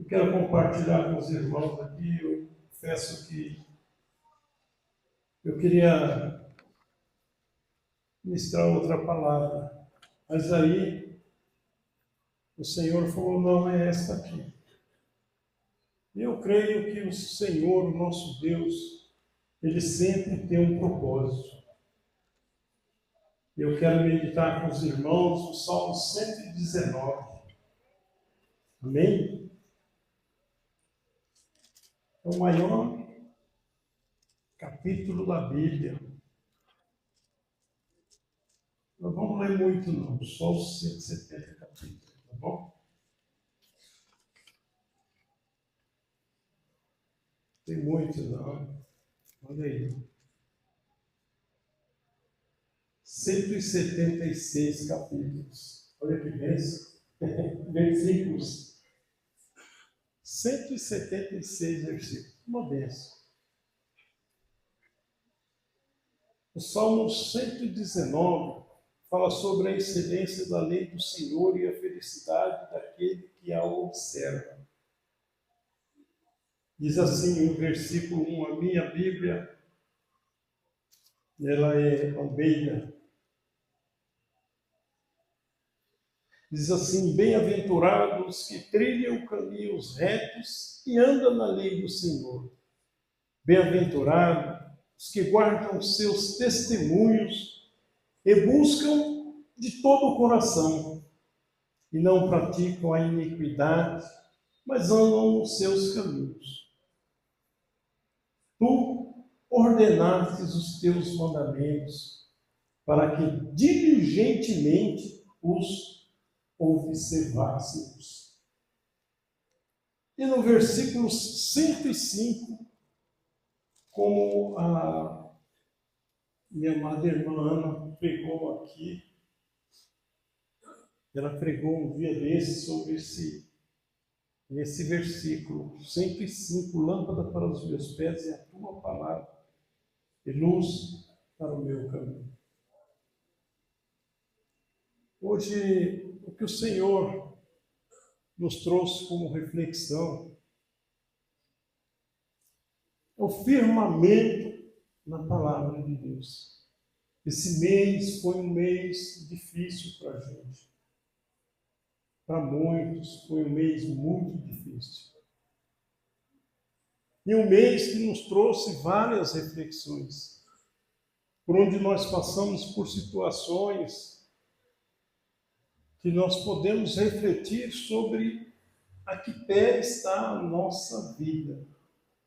Eu quero compartilhar com os irmãos aqui. Eu confesso que eu queria ministrar outra palavra, mas aí o Senhor falou: não, é esta aqui. E eu creio que o Senhor, o nosso Deus, Ele sempre tem um propósito. Eu quero meditar com os irmãos o Salmo 119. Amém? É o maior capítulo da Bíblia. Não vamos ler muito, não, só os 170 capítulos, tá bom? Tem muito, não. Olha aí. 176 capítulos. Olha que bênção. Versículos. 176 versículos. Uma bênção. O Salmo 119 fala sobre a excelência da lei do Senhor e a felicidade daquele que a observa. Diz assim o versículo 1, a minha Bíblia, ela é Almeida. Diz assim: bem-aventurados que trilham caminhos retos e andam na lei do Senhor. Bem-aventurados os que guardam seus testemunhos e buscam de todo o coração, e não praticam a iniquidade, mas andam nos seus caminhos. Tu ordenastes os teus mandamentos, para que diligentemente os observássemos. E no versículo 105, como a minha amada irmã Ana pregou aqui, ela pregou um dia desse sobre esse versículo 105, lâmpada para os meus pés é a tua palavra e luz para o meu caminho. Hoje, o que o Senhor nos trouxe como reflexão é o firmamento na palavra de Deus. Esse mês foi um mês difícil para a gente. Para muitos foi um mês muito difícil. E um mês que nos trouxe várias reflexões, por onde nós passamos por situações que nós podemos refletir sobre a que pé está a nossa vida,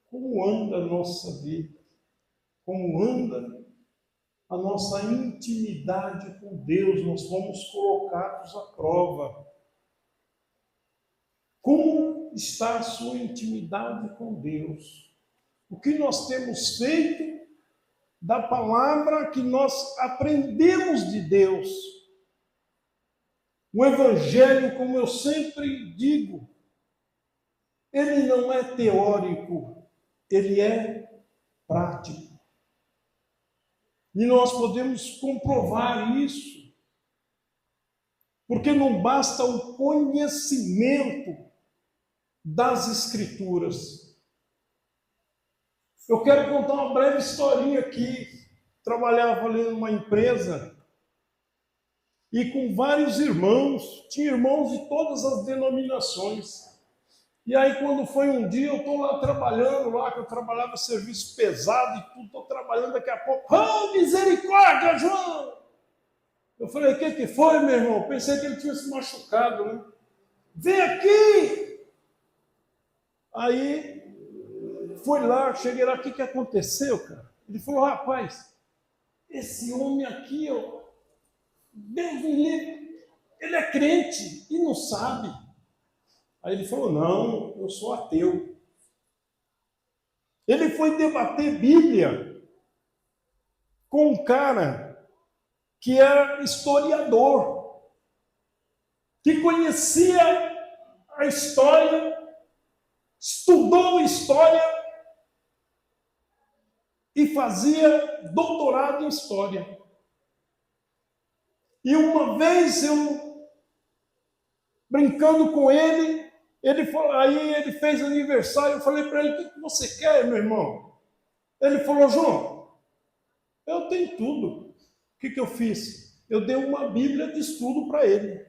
como anda a nossa vida, como anda a nossa intimidade com Deus. Nós fomos colocados à prova. Como está a sua intimidade com Deus? O que nós temos feito da palavra que nós aprendemos de Deus? O Evangelho, como eu sempre digo, ele não é teórico, ele é prático. E nós podemos comprovar isso, porque não basta o conhecimento das Escrituras. Eu quero contar uma breve historinha aqui. Trabalhava ali numa empresa e com vários irmãos, tinha irmãos de todas as denominações. E aí quando foi um dia, eu estou lá trabalhando, lá que eu trabalhava serviço pesado e tudo, estou trabalhando, daqui a pouco, oh, misericórdia, João! Eu falei, o que foi, meu irmão? Pensei que ele tinha se machucado, né? Vem aqui! Aí, fui lá, cheguei lá, o que aconteceu, cara? Ele falou, rapaz, esse homem aqui, ó, Deus me livre, ele é crente e não sabe. Aí ele falou, não, eu sou ateu. Ele foi debater Bíblia com um cara que era historiador, que conhecia a história, estudou história e fazia doutorado em história. E uma vez eu, brincando com ele, Aí ele fez aniversário, eu falei para ele, o que você quer, meu irmão? Ele falou, João, eu tenho tudo. O que eu fiz? Eu dei uma Bíblia de estudo para ele.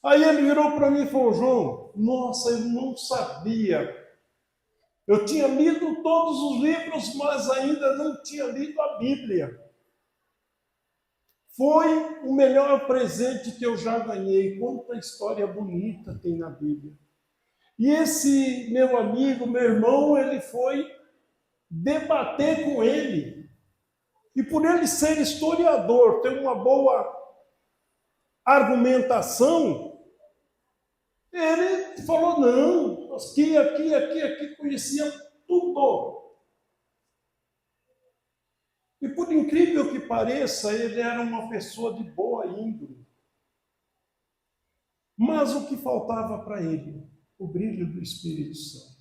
Aí ele virou para mim e falou, João, nossa, eu não sabia. Eu tinha lido todos os livros, mas ainda não tinha lido a Bíblia. Foi o melhor presente que eu já ganhei. Quanta história bonita tem na Bíblia. E esse meu amigo, meu irmão, ele foi debater com ele. E por ele ser historiador, ter uma boa argumentação, ele falou, não, aqui, conhecia tudo. E por incrível que pareça, ele era uma pessoa de boa índole. Mas o que faltava para ele? O brilho do Espírito Santo.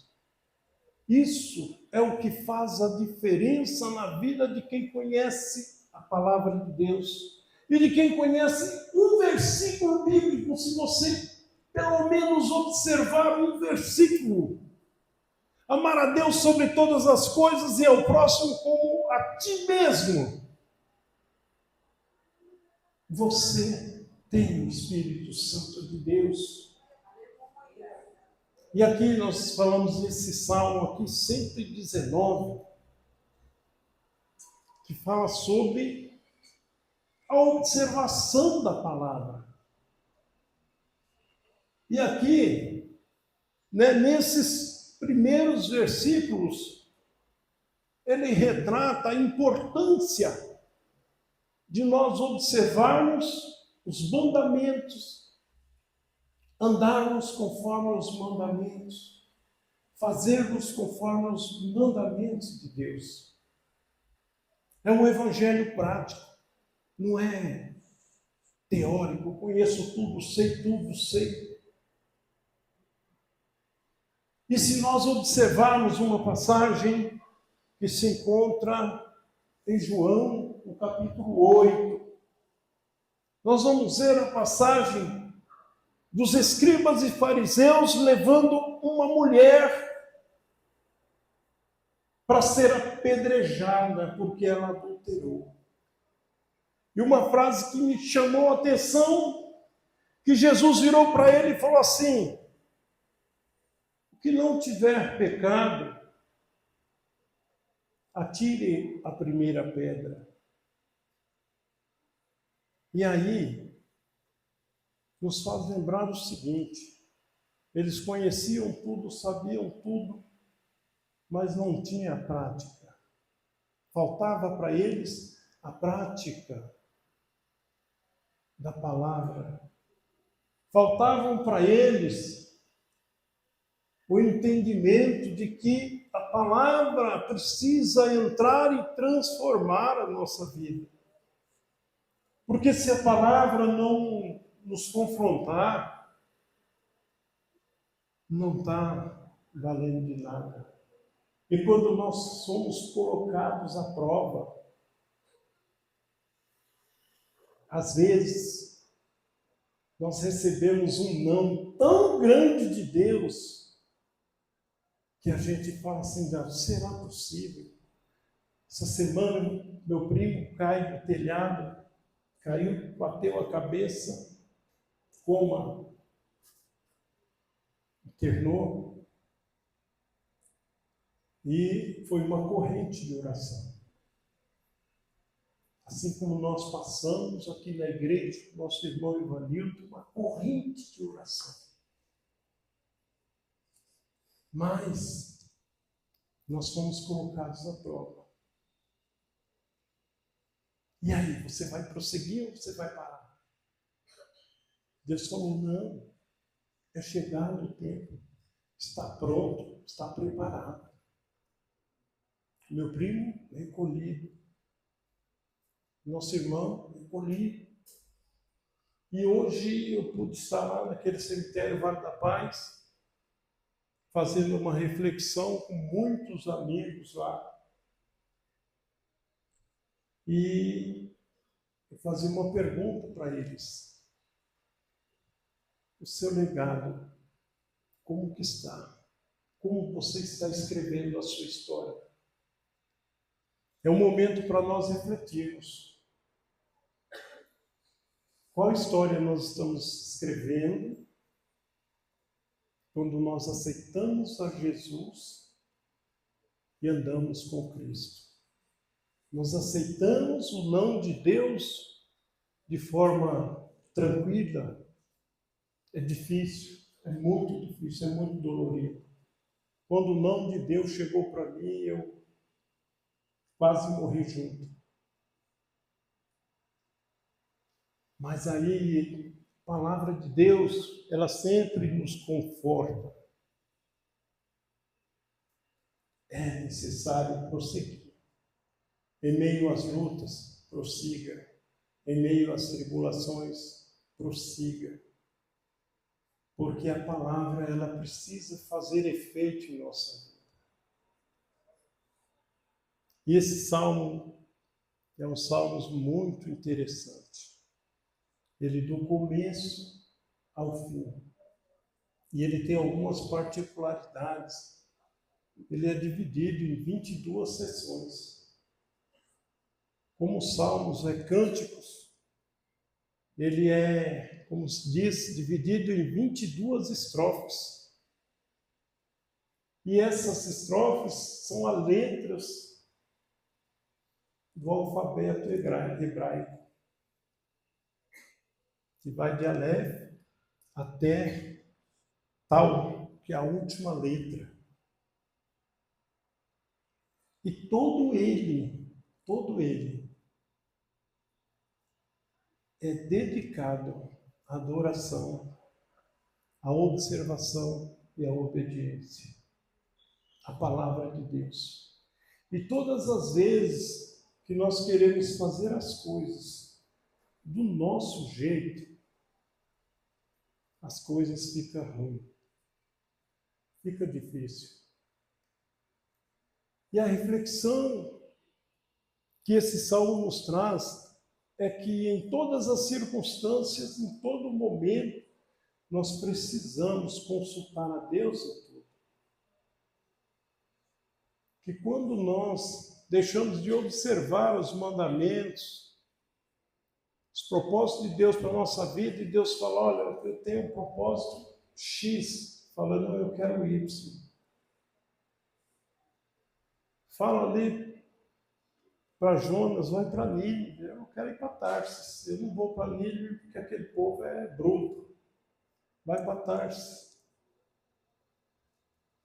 Isso é o que faz a diferença na vida de quem conhece a palavra de Deus e de quem conhece um versículo bíblico. Se você pelo menos observar um versículo, amar a Deus sobre todas as coisas e ao próximo como a ti mesmo, você tem o Espírito Santo de Deus. E aqui nós falamos desse salmo aqui, 119, que fala sobre a observação da palavra. E aqui, nesses primeiros versículos, ele retrata a importância de nós observarmos os mandamentos, andarmos conforme os mandamentos, fazermos conforme os mandamentos de Deus. É um evangelho prático, não é teórico, conheço tudo, sei. E se nós observarmos uma passagem que se encontra em João, no capítulo 8, nós vamos ver a passagem dos escribas e fariseus levando uma mulher para ser apedrejada porque ela adulterou. E uma frase que me chamou a atenção, que Jesus virou para ele e falou assim: o que não tiver pecado, atire a primeira pedra. E aí, nos faz lembrar o seguinte: eles conheciam tudo, sabiam tudo, mas não tinha prática. Faltava para eles a prática da palavra. Faltavam para eles o entendimento de que a palavra precisa entrar e transformar a nossa vida. Porque se a palavra não nos confrontar, não está valendo de nada. E quando nós somos colocados à prova, às vezes nós recebemos um não tão grande de Deus que a gente fala assim: será possível? Essa semana meu primo cai do telhado, caiu, bateu a cabeça, coma, internou, e foi uma corrente de oração. Assim como nós passamos aqui na igreja, nosso irmão Ivanildo, uma corrente de oração. Mas nós fomos colocados à prova. E aí, você vai prosseguir ou você vai parar? Deus falou: não, é chegado o tempo, está pronto, está preparado. Meu primo recolhido, nosso irmão recolhido. E hoje eu pude estar lá naquele cemitério Vale da Paz, fazendo uma reflexão com muitos amigos lá. E eu fazia uma pergunta para eles: o seu legado Como que está? Como você está escrevendo a sua história? É um momento para nós refletirmos. Qual história nós estamos escrevendo quando nós aceitamos a Jesus e andamos com Cristo? Nós aceitamos o não de Deus de forma tranquila? É difícil, é muito difícil, é muito dolorido. Quando o não de Deus chegou para mim, eu quase morri junto. Mas aí, a palavra de Deus, ela sempre nos conforta. É necessário prosseguir. Em meio às lutas, prossiga. Em meio às tribulações, prossiga. Porque a palavra, ela precisa fazer efeito em nossa vida. E esse salmo é um salmo muito interessante. Ele do começo ao fim. E ele tem algumas particularidades. Ele é dividido em 22 sessões. Como os salmos é cânticos, ele é, como se diz, dividido em 22 estrofes. E essas estrofes são as letras do alfabeto hebraico, que vai de Aleph até Tal, que é a última letra. E todo ele é dedicado à adoração, à observação e à obediência à palavra de Deus. E todas as vezes que nós queremos fazer as coisas do nosso jeito, as coisas ficam ruins, fica difícil. E a reflexão que esse salmo nos traz é que em todas as circunstâncias, em todo momento, nós precisamos consultar a Deus em tudo. Que quando nós deixamos de observar os mandamentos, os propósitos de Deus para a nossa vida, e Deus fala, olha, eu tenho um propósito X, falando, não, eu quero Y. Fala ali para Jonas, vai para Nínive, eu não quero ir para Tarsis, eu não vou para Nínive porque aquele povo é bruto. Vai para Tarsis.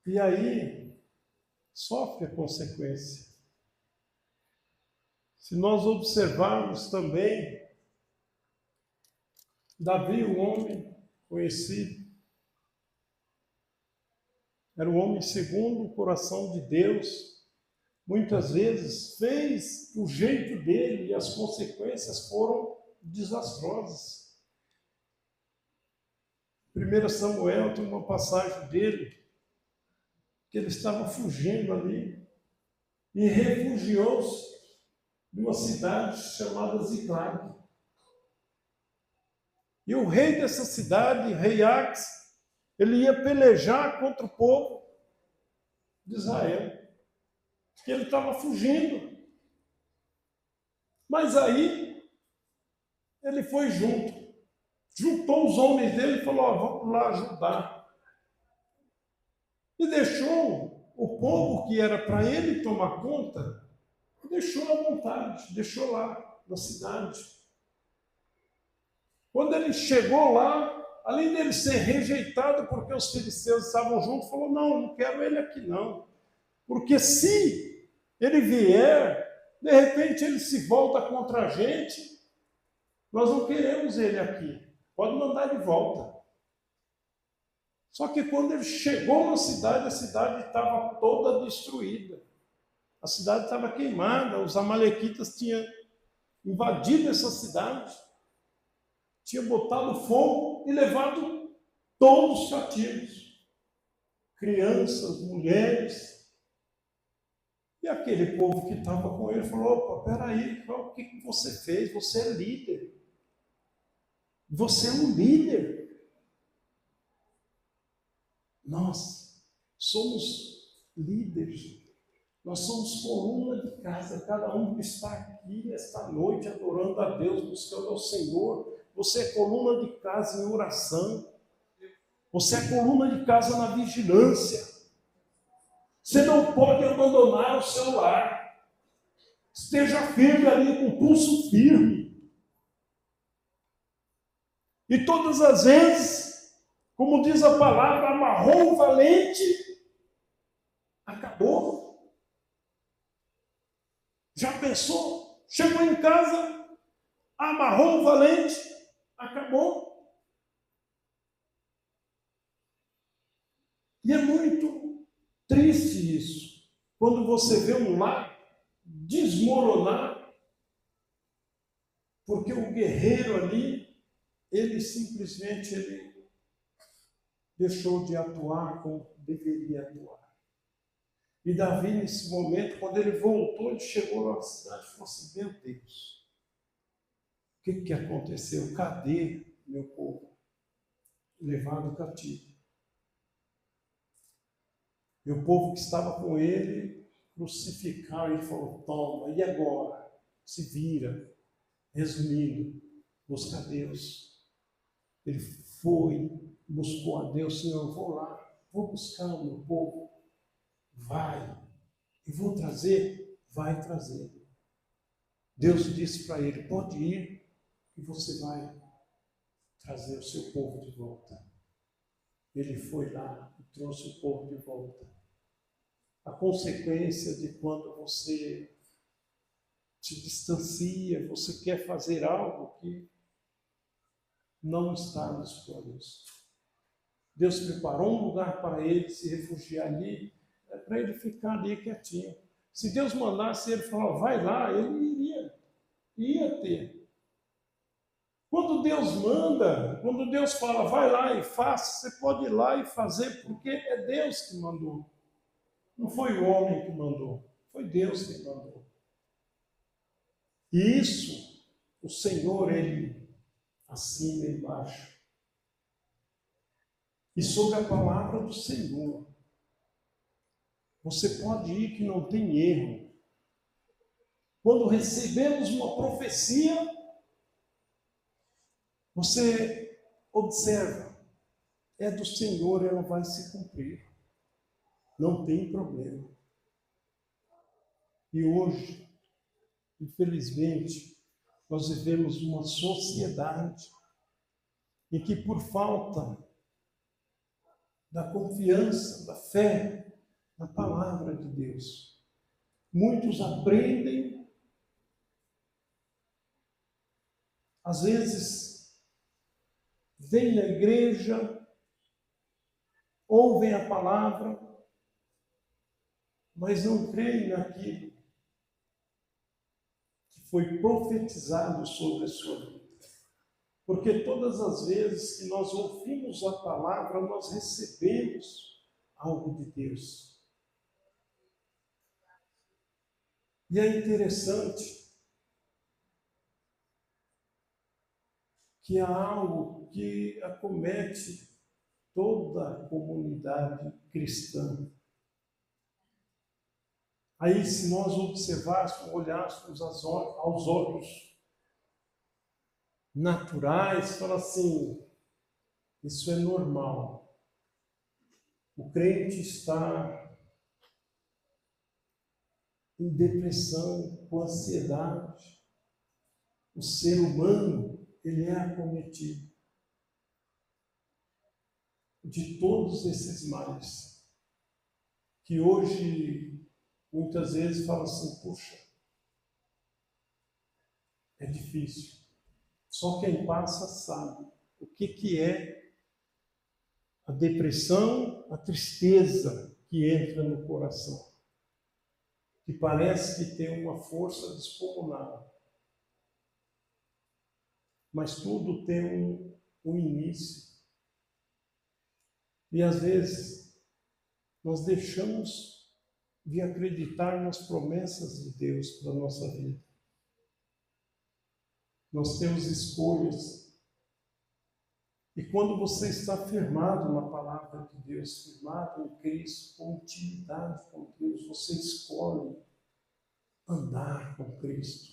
E aí, sofre a consequência. Se nós observarmos também, Davi, um homem conhecido, era um homem segundo o coração de Deus, muitas vezes fez o jeito dele e as consequências foram desastrosas. 1 Samuel tem uma passagem dele, que ele estava fugindo ali e refugiou-se numa cidade chamada Ziclag. E o rei dessa cidade, rei Ax, ele ia pelejar contra o povo de Israel, que ele estava fugindo. Mas aí, ele foi juntou os homens dele e falou, vamos lá ajudar. E deixou o povo que era para ele tomar conta, deixou à vontade, deixou lá na cidade. Quando ele chegou lá, além dele ser rejeitado porque os filisteus estavam juntos, falou, não quero ele aqui não. Porque se ele vier, de repente ele se volta contra a gente, nós não queremos ele aqui. Pode mandar de volta. Só que quando ele chegou na cidade, a cidade estava toda destruída. A cidade estava queimada, os amalequitas tinham invadido essa cidade, tinham botado fogo e levado todos os cativos. Crianças, mulheres. E aquele povo que estava com ele falou, opa, peraí, o que você fez? Você é líder. Você é um líder. Nós somos líderes, nós somos coluna de casa, cada um que está aqui esta noite adorando a Deus, buscando ao Senhor. Você é coluna de casa em oração, você é coluna de casa na vigilância. Você não pode abandonar o seu lar. Esteja firme ali, com o pulso firme. E todas as vezes, como diz a palavra, amarrou o valente, acabou. Já pensou? Chegou em casa, amarrou o valente, acabou. E é muito triste isso. Quando você vê um lar desmoronar, porque o guerreiro ali, ele simplesmente deixou de atuar como deveria atuar. E Davi, nesse momento, quando ele voltou, ele chegou na cidade e falou assim: meu Deus, o que aconteceu? Cadê meu povo? Levado cativo. E o povo que estava com ele crucificaram. Ele falou: toma, e agora? Se vira. Resumindo, busca a Deus. Ele foi, buscou a Deus. Senhor, eu vou lá, vou buscar o meu povo. Vai. E vou trazer? Vai trazer. Deus disse para ele: pode ir, e você vai trazer o seu povo de volta. Ele foi lá e trouxe o povo de volta. A consequência de quando você se distancia, você quer fazer algo que não está nos planos. Deus preparou um lugar para ele se refugiar ali, para ele ficar ali quietinho. Se Deus mandasse ele falar, vai lá, ele ia ter. Quando Deus manda, quando Deus fala, vai lá e faça, você pode ir lá e fazer, porque é Deus que mandou. Não foi o homem que mandou, foi Deus que mandou. E isso, o Senhor, Ele acima e embaixo. E sobre a palavra do Senhor, você pode ir que não tem erro. Quando recebemos uma profecia, você observa, é do Senhor, ela vai se cumprir. Não tem problema. E hoje, infelizmente, nós vivemos uma sociedade em que, por falta da confiança, da fé na palavra de Deus, muitos aprendem, às vezes, vêm na igreja, ouvem a palavra, mas não creem naquilo que foi profetizado sobre a sua vida. Porque todas as vezes que nós ouvimos a palavra, nós recebemos algo de Deus. E é interessante que há algo que acomete toda a comunidade cristã. Aí, se nós observássemos, olhássemos aos olhos naturais, fala assim, isso é normal. O crente está em depressão, com ansiedade. O ser humano, ele é acometido de todos esses males, que hoje, muitas vezes, fala assim, puxa, é difícil. Só quem passa sabe o que é a depressão, a tristeza que entra no coração, que parece que tem uma força descomunal. Mas tudo tem um início. E às vezes nós deixamos de acreditar nas promessas de Deus para a nossa vida. Nós temos escolhas E quando você está firmado na palavra de Deus, firmado em Cristo, com intimidade com Deus, você escolhe andar com Cristo.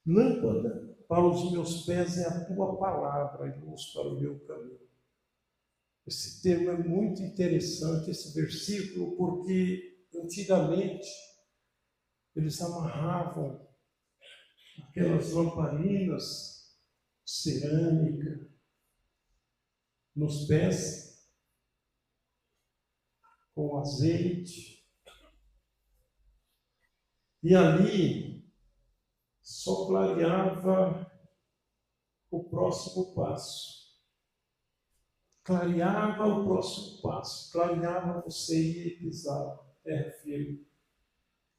Lâmpada para os meus pés é a tua palavra e luz para o meu caminho. Esse termo é muito interessante, esse versículo, porque antigamente eles amarravam aquelas lamparinas cerâmica nos pés com azeite e ali só clareava o próximo passo. Clareava o próximo passo. Clareava, você ia e pisava, terra firme.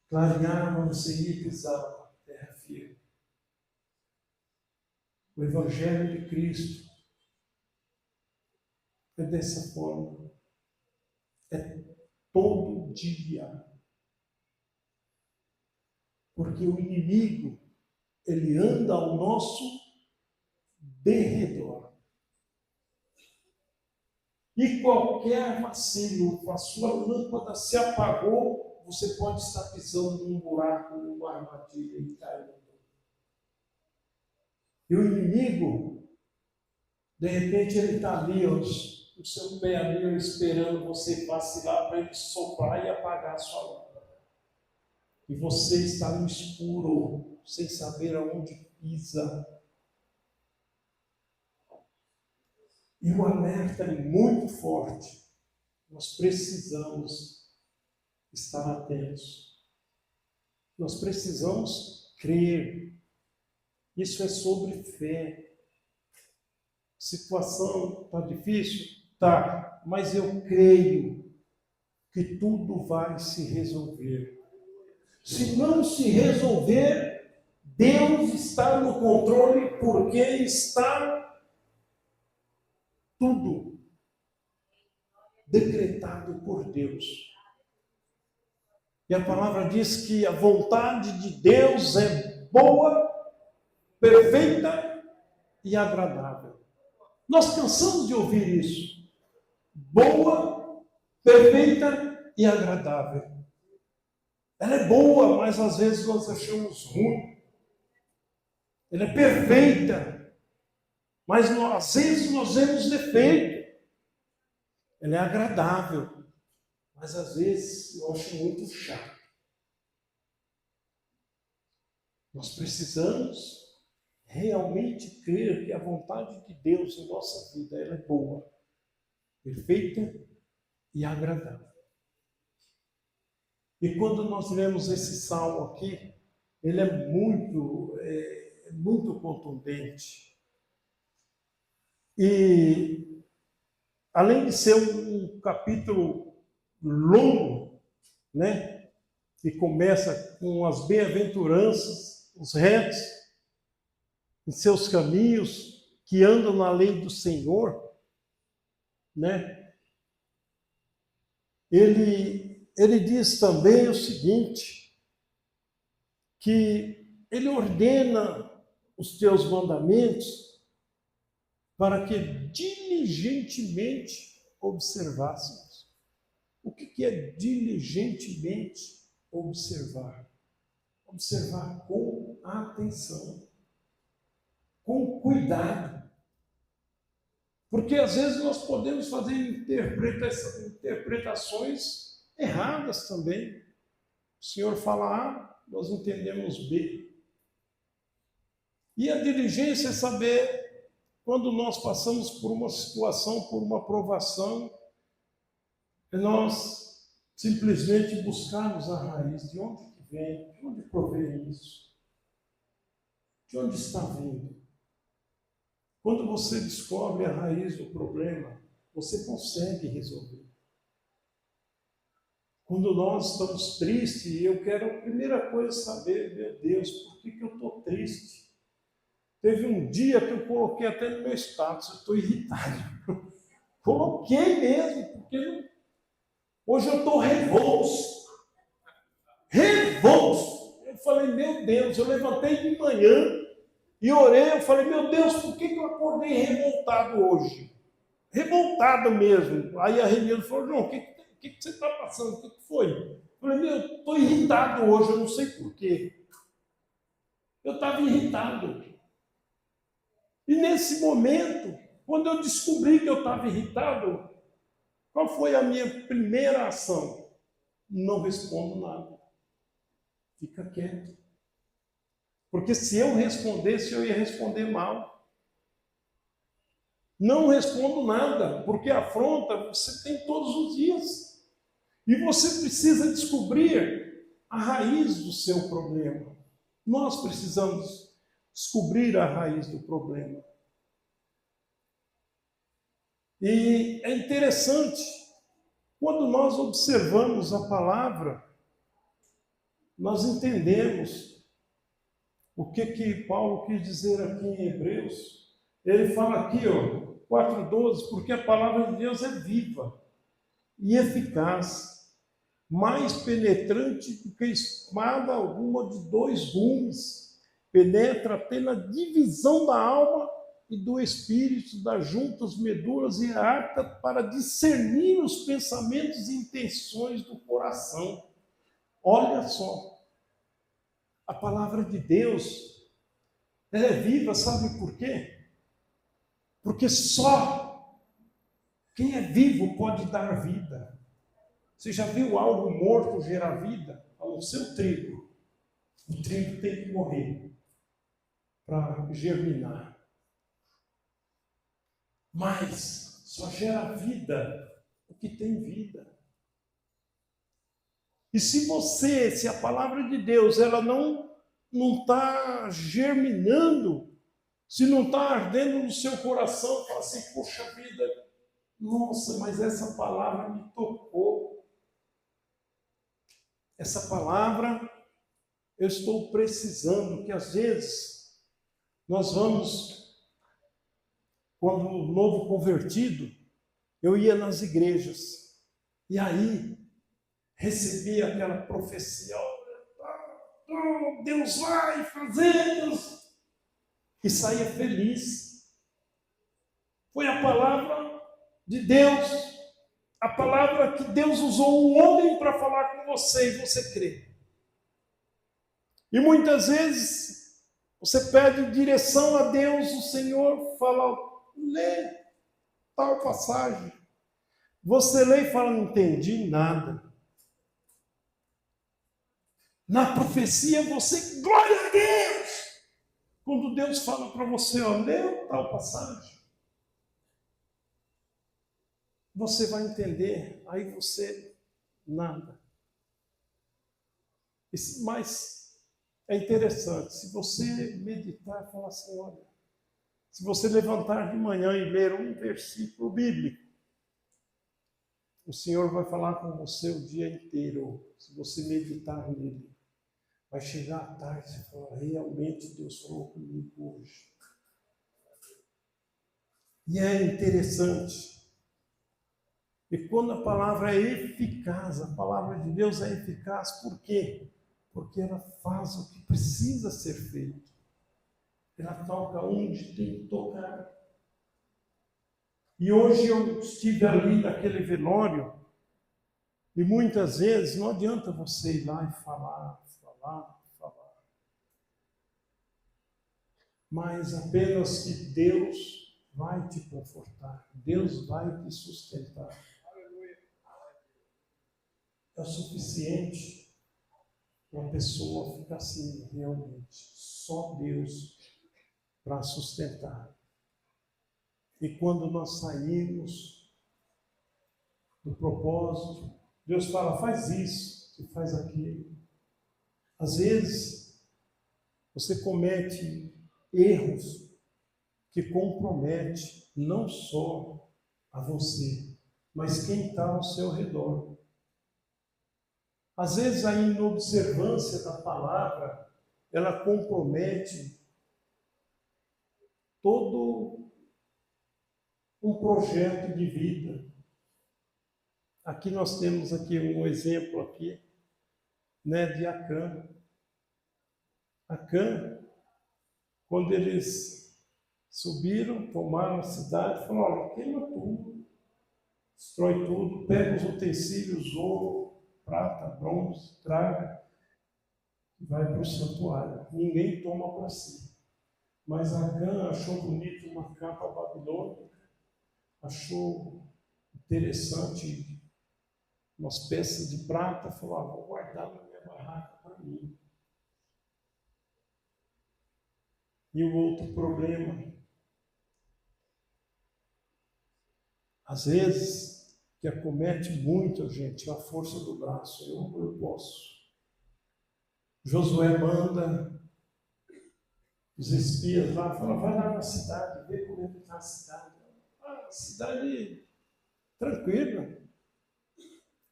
Clareava, você ia e pisava, terra firme. O Evangelho de Cristo é dessa forma. É todo dia. Porque o inimigo, ele anda ao nosso derredor. E qualquer vacilo, a sua lâmpada se apagou, você pode estar pisando num buraco, numa armadilha e caindo. E o inimigo, de repente, ele está ali, ó, o seu pé ali, ó, esperando você vacilar para ele soprar e apagar a sua lâmpada. E você está no escuro, sem saber aonde pisa. E o alerta é muito forte. Nós precisamos estar atentos. Nós precisamos crer. Isso é sobre fé. A situação está difícil? Tá, mas eu creio que tudo vai se resolver. Se não se resolver, Deus está no controle, porque está tudo decretado por Deus. E a palavra diz que a vontade de Deus é boa, perfeita e agradável. Nós cansamos de ouvir isso. Boa, perfeita e agradável. Ela é boa, mas às vezes nós achamos ruim. Ela é perfeita, mas às vezes nós vemos defeito. Ela é agradável, mas às vezes eu acho muito chato. Nós precisamos realmente crer que a vontade de Deus em nossa vida ela é boa, perfeita e agradável. E quando nós lemos esse salmo aqui, ele é muito contundente. E além de ser um capítulo longo, né, que começa com as bem-aventuranças, os retos em seus caminhos, que andam na lei do Senhor, né? Ele diz também o seguinte, que ele ordena os teus mandamentos para que diligentemente observássemos. O que é diligentemente observar? Observar com atenção, com cuidado. Porque às vezes nós podemos fazer interpretações erradas também. O Senhor fala A, nós entendemos B. E a diligência é saber quando nós passamos por uma situação, por uma provação, nós simplesmente buscarmos a raiz, de onde que vem, de onde provém isso, de onde está vindo. Quando você descobre a raiz do problema, você consegue resolver. Quando nós estamos tristes, eu quero a primeira coisa saber, meu Deus, por que eu estou triste? Teve um dia que eu coloquei até no meu status, eu estou irritado. Coloquei mesmo, porque hoje eu estou revolto. Revolto! Eu falei, meu Deus, eu levantei de manhã E orei, eu falei, meu Deus, por que eu acordei revoltado hoje? Revoltado mesmo. Aí a Renilda falou, João, o que você está passando? O que foi? Eu falei, meu, eu estou irritado hoje, eu não sei por quê. Eu estava irritado. E nesse momento, quando eu descobri que eu estava irritado, qual foi a minha primeira ação? Não respondo nada. Fica quieto. Porque se eu respondesse, eu ia responder mal. Não respondo nada, porque afronta você tem todos os dias. E você precisa descobrir a raiz do seu problema. Nós precisamos descobrir a raiz do problema. E é interessante, quando nós observamos a palavra, nós entendemos o que Paulo quis dizer aqui em Hebreus. Ele fala aqui, 4:12, porque a palavra de Deus é viva e eficaz, mais penetrante do que espada alguma de dois gumes, penetra até na divisão da alma e do espírito, das juntas, medulas e apta para discernir os pensamentos e intenções do coração. Olha só, a palavra de Deus, ela é viva, sabe por quê? Porque só quem é vivo pode dar vida. Você já viu algo morto gerar vida? O seu trigo. O trigo tem que morrer para germinar. Mas só gera vida o que tem vida. E se a palavra de Deus ela não está germinando, se não está ardendo no seu coração, fala assim, poxa vida, nossa, mas essa palavra me tocou. Essa palavra eu estou precisando, que às vezes nós vamos, quando novo convertido, eu ia nas igrejas, e aí recebia aquela profecia, Deus vai fazer, e saía feliz. Foi a palavra de Deus, a palavra que Deus usou um homem para falar com você, e você crê. E muitas vezes você pede direção a Deus, o Senhor fala, lê tal passagem. Você lê e fala, não entendi nada. Na profecia você, glória a Deus! Quando Deus fala para você, lê tal passagem, você vai entender, aí você, nada. Mas é interessante, se você meditar e falar assim, olha, se você levantar de manhã e ler um versículo bíblico, o Senhor vai falar com você o dia inteiro, se você meditar nele. Vai chegar à tarde e falar, realmente Deus falou comigo hoje. E é interessante. E quando a palavra é eficaz, a palavra de Deus é eficaz, por quê? Porque ela faz o que precisa ser feito. Ela toca onde tem que tocar. E hoje eu estive ali naquele velório, e muitas vezes não adianta você ir lá e falar. Mas apenas que Deus vai te confortar, Deus vai te sustentar. É o suficiente para a pessoa ficar assim, realmente. Só Deus para sustentar. E quando nós saímos do propósito, Deus fala, faz isso, você faz aquilo. Às vezes, você comete erros que comprometem não só a você, mas quem está ao seu redor. Às vezes a inobservância da palavra, ela compromete todo um projeto de vida. Aqui nós temos aqui um exemplo aqui, de Acã. Acã, Quando eles subiram, tomaram a cidade, falaram, olha, queima tudo, destrói tudo, pega os utensílios, ouro, prata, bronze, traga, e vai para o santuário. Ninguém toma para si. Mas Acã achou bonito uma capa babilônica, achou interessante umas peças de prata, falou, vou guardar na minha barraca para mim. E o outro problema, às vezes, que acomete muito a gente, é a força do braço, eu posso. Josué manda os espias lá, fala, vai lá na cidade, vê como é que está a cidade. A cidade tranquila,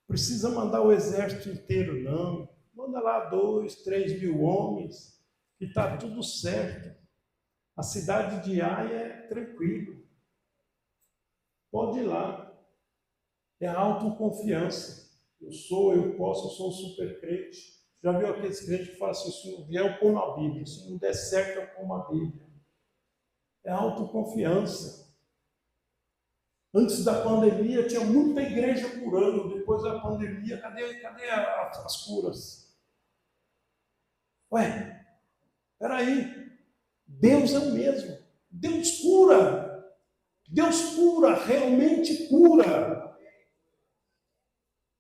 precisa mandar o exército inteiro, não. Manda lá 2, 3 mil homens, que está tudo certo. A cidade de Ai é tranquila. Pode ir lá. É autoconfiança. Eu posso, eu sou um super crente. Já viu aqueles crentes que falam assim, se não vier, eu como a Bíblia. Se não der certo, eu como a Bíblia. É autoconfiança. Antes da pandemia, tinha muita igreja curando. Depois da pandemia, cadê as curas? Ué, peraí. Deus é o mesmo. Deus cura. Deus cura, realmente cura.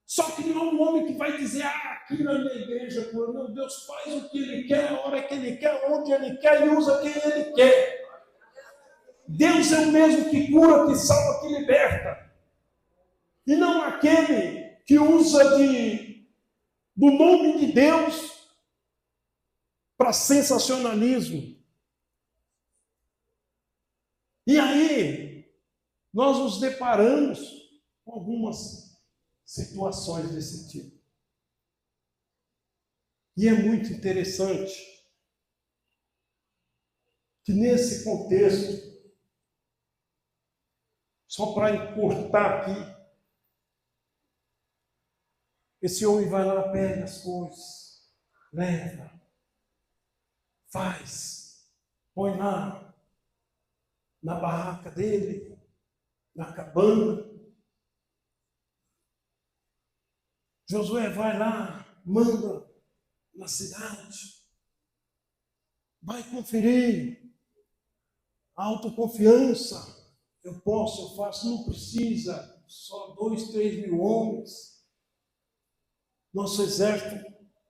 Só que não é um homem que vai dizer, aqui na minha igreja cura. Não, Deus faz o que Ele quer, a hora que Ele quer, onde Ele quer e usa quem Ele quer. Deus é o mesmo que cura, que salva, que liberta. E não aquele que usa do nome de Deus para sensacionalismo. E aí, nós nos deparamos com algumas situações desse tipo. E é muito interessante que nesse contexto, só para encurtar aqui, esse homem vai lá, pega as coisas, leva, faz, põe lá na barraca dele, na cabana. Josué vai lá, manda na cidade, vai conferir a autoconfiança. Eu posso, eu faço, não precisa, só 2, 3 mil homens. Nosso exército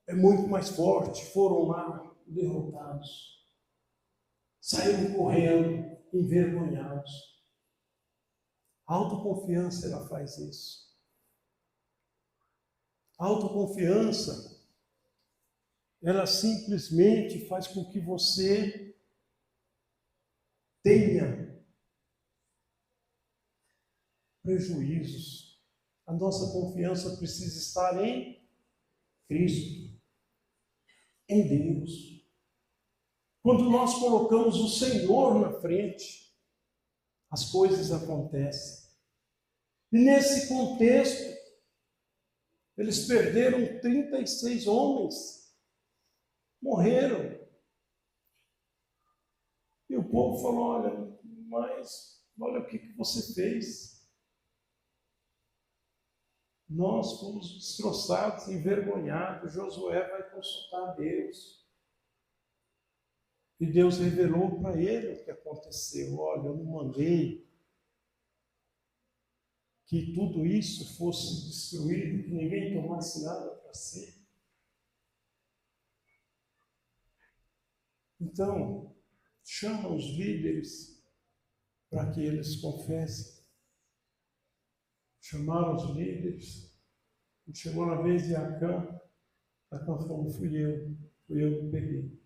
é muito mais forte, foram lá derrotados. Saíram correndo, envergonhados. A autoconfiança, ela faz isso. A autoconfiança, ela simplesmente faz com que você tenha prejuízos. A nossa confiança precisa estar em Cristo, em Deus. Quando nós colocamos o Senhor na frente, as coisas acontecem. E nesse contexto, eles perderam 36 homens, morreram. E o povo falou, olha, mas olha o que você fez. Nós fomos destroçados, envergonhados. Josué vai consultar Deus. E Deus revelou para ele o que aconteceu. Olha, eu não mandei que tudo isso fosse destruído, que ninguém tomasse nada para si. Então, chama os líderes para que eles confessem. Chamaram os líderes. E chegou na vez de Acã. Acã falou, fui eu que peguei.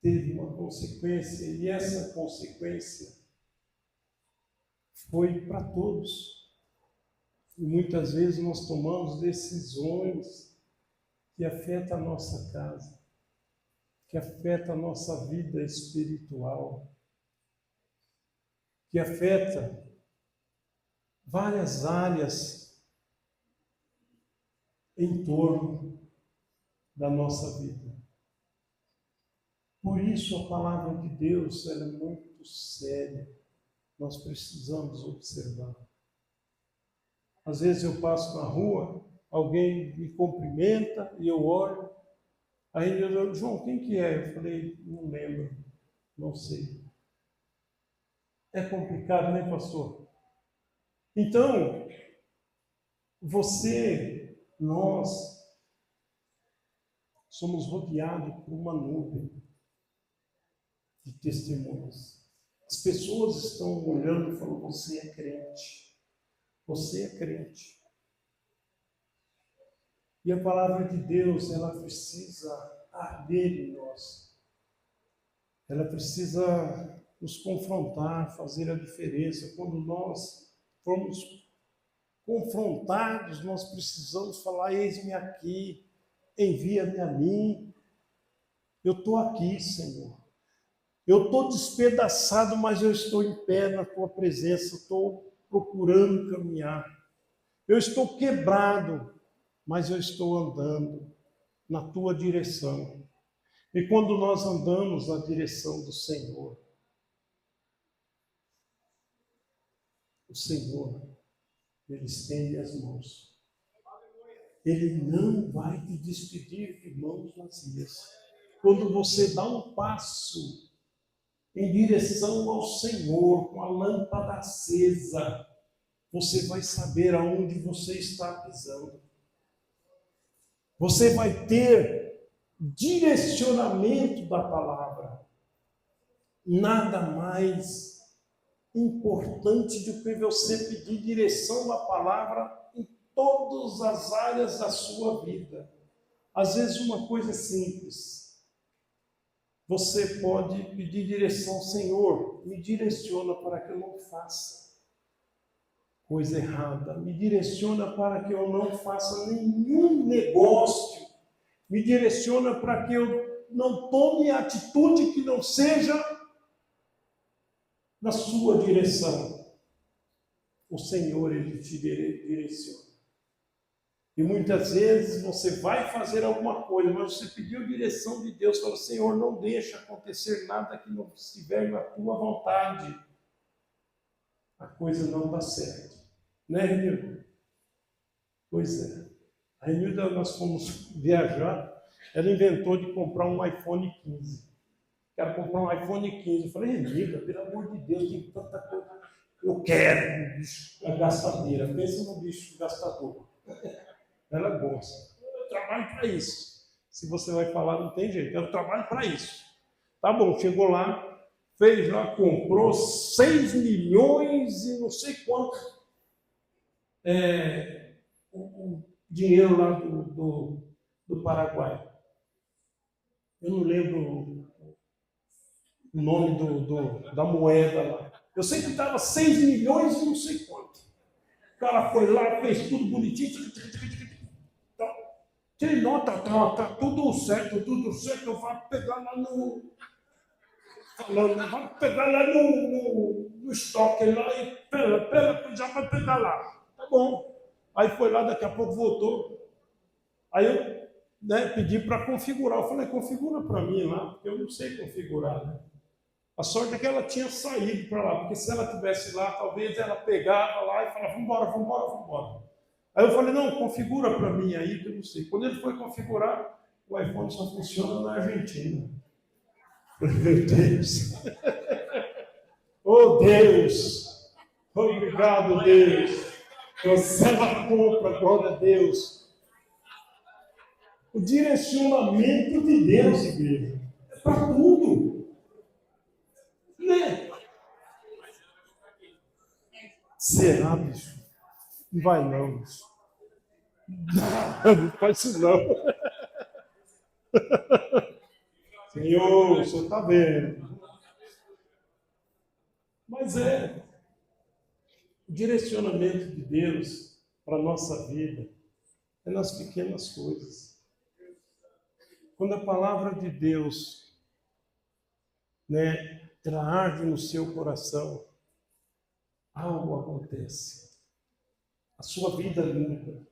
Teve uma consequência, e essa consequência foi para todos. E muitas vezes nós tomamos decisões que afetam a nossa casa, que afetam a nossa vida espiritual, que afetam várias áreas em torno da nossa vida. Por isso a palavra de Deus ela é muito séria. Nós precisamos observar. Às vezes eu passo na rua, alguém me cumprimenta e eu olho. Aí ele diz, João, quem que é? Eu falei, não lembro, não sei. É complicado, né, pastor? Então, nós somos rodeados por uma nuvem de testemunhas. As pessoas estão olhando e falando, você é crente. Você é crente. E a palavra de Deus, ela precisa arder em nós. Ela precisa nos confrontar, fazer a diferença. Quando nós formos confrontados, nós precisamos falar, eis-me aqui, envia-me a mim. Eu estou aqui, Senhor. Eu estou despedaçado, mas eu estou em pé na tua presença, estou procurando caminhar. Eu estou quebrado, mas eu estou andando na tua direção. E quando nós andamos na direção do Senhor, o Senhor, Ele estende as mãos. Ele não vai te despedir de mãos vazias. Quando você dá um passo em direção ao Senhor, com a lâmpada acesa, você vai saber aonde você está pisando. Você vai ter direcionamento da palavra. Nada mais importante do que você pedir direção da palavra em todas as áreas da sua vida. Às vezes uma coisa simples. Você pode pedir direção, Senhor, me direciona para que eu não faça coisa errada, me direciona para que eu não faça nenhum negócio, me direciona para que eu não tome atitude que não seja na sua direção. O Senhor, Ele te direciona. E muitas vezes você vai fazer alguma coisa, mas você pediu direção de Deus, falou, Senhor, não deixa acontecer nada que não estiver na tua vontade. A coisa não dá certo. Né, Renilda? Pois é. A Renilda, nós fomos viajar, ela inventou de comprar um iPhone 15. Quero comprar um iPhone 15. Eu falei, Renilda, pelo amor de Deus, tem tanta coisa. Eu quero um bicho, a gastadeira. Pensa no bicho gastador. Ela gosta. Eu trabalho para isso. Se você vai falar, não tem jeito. Eu trabalho para isso. Tá bom, chegou lá, fez lá, comprou 6 milhões e não sei quanto. O dinheiro lá do Paraguai. Eu não lembro o nome da moeda lá. Eu sei que estava 6 milhões e não sei quanto. O cara foi lá, fez tudo bonitinho. Tem nota, tá tudo certo. Eu vou pegar lá vamos pegar lá no estoque lá e já vai pegar lá. Tá bom. Aí foi lá, daqui a pouco voltou. Aí eu pedi para configurar. Eu falei, configura para mim lá, porque eu não sei configurar, né? A sorte é que ela tinha saído para lá, porque se ela estivesse lá, talvez ela pegava lá e falava, vambora. Aí eu falei, não, configura para mim aí, que eu não sei. Quando ele foi configurar, o iPhone só funciona na Argentina. Meu Deus! Oh Deus! Obrigado, Deus! Cancela a compra, glória a Deus! O direcionamento de Deus, igreja, é para tudo. Né? Será, bicho? Não vai não, bicho. Não faz isso não. Senhor, o Senhor está vendo. Mas o direcionamento de Deus para a nossa vida é nas pequenas coisas. Quando a palavra de Deus, ela arde no seu coração, algo acontece. A sua vida muda.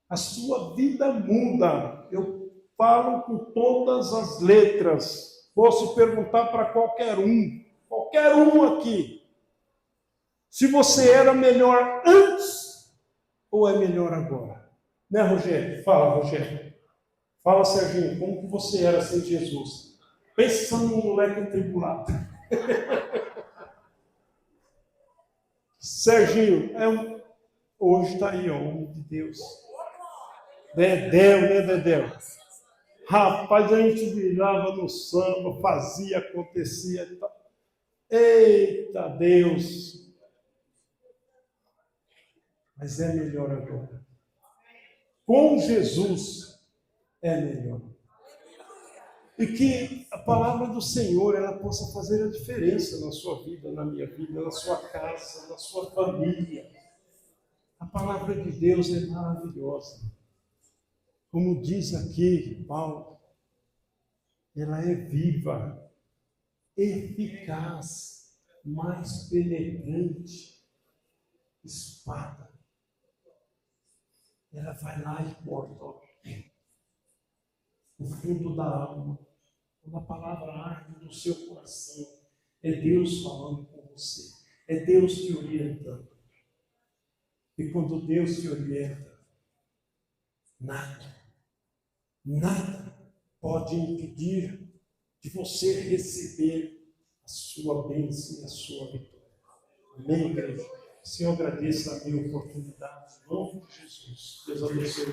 A sua vida muda. Eu falam com todas as letras. Posso perguntar para qualquer um aqui, se você era melhor antes ou é melhor agora. Né, Rogério? Fala, Rogério. Fala, Serginho, como que você era sem Jesus? Pensa num moleque atribulado. Serginho, hoje está aí, ó, homem de Deus. Dedéu, né, Dedéu? Rapaz, a gente virava no samba, fazia, acontecia. Eita Deus! Mas é melhor agora. Com Jesus é melhor. E que a palavra do Senhor ela possa fazer a diferença na sua vida, na minha vida, na sua casa, na sua família. A palavra de Deus é maravilhosa. Como diz aqui Paulo, ela é viva, eficaz, mais penetrante, espada. Ela vai lá e corta o fundo da alma. Quando a palavra arde no seu coração, é Deus falando com você, é Deus te orientando. E quando Deus te orienta, nada pode impedir de você receber a sua bênção e a sua vitória. Amém, igreja? Senhor, agradeça a minha oportunidade. Em nome de Jesus. Deus abençoe.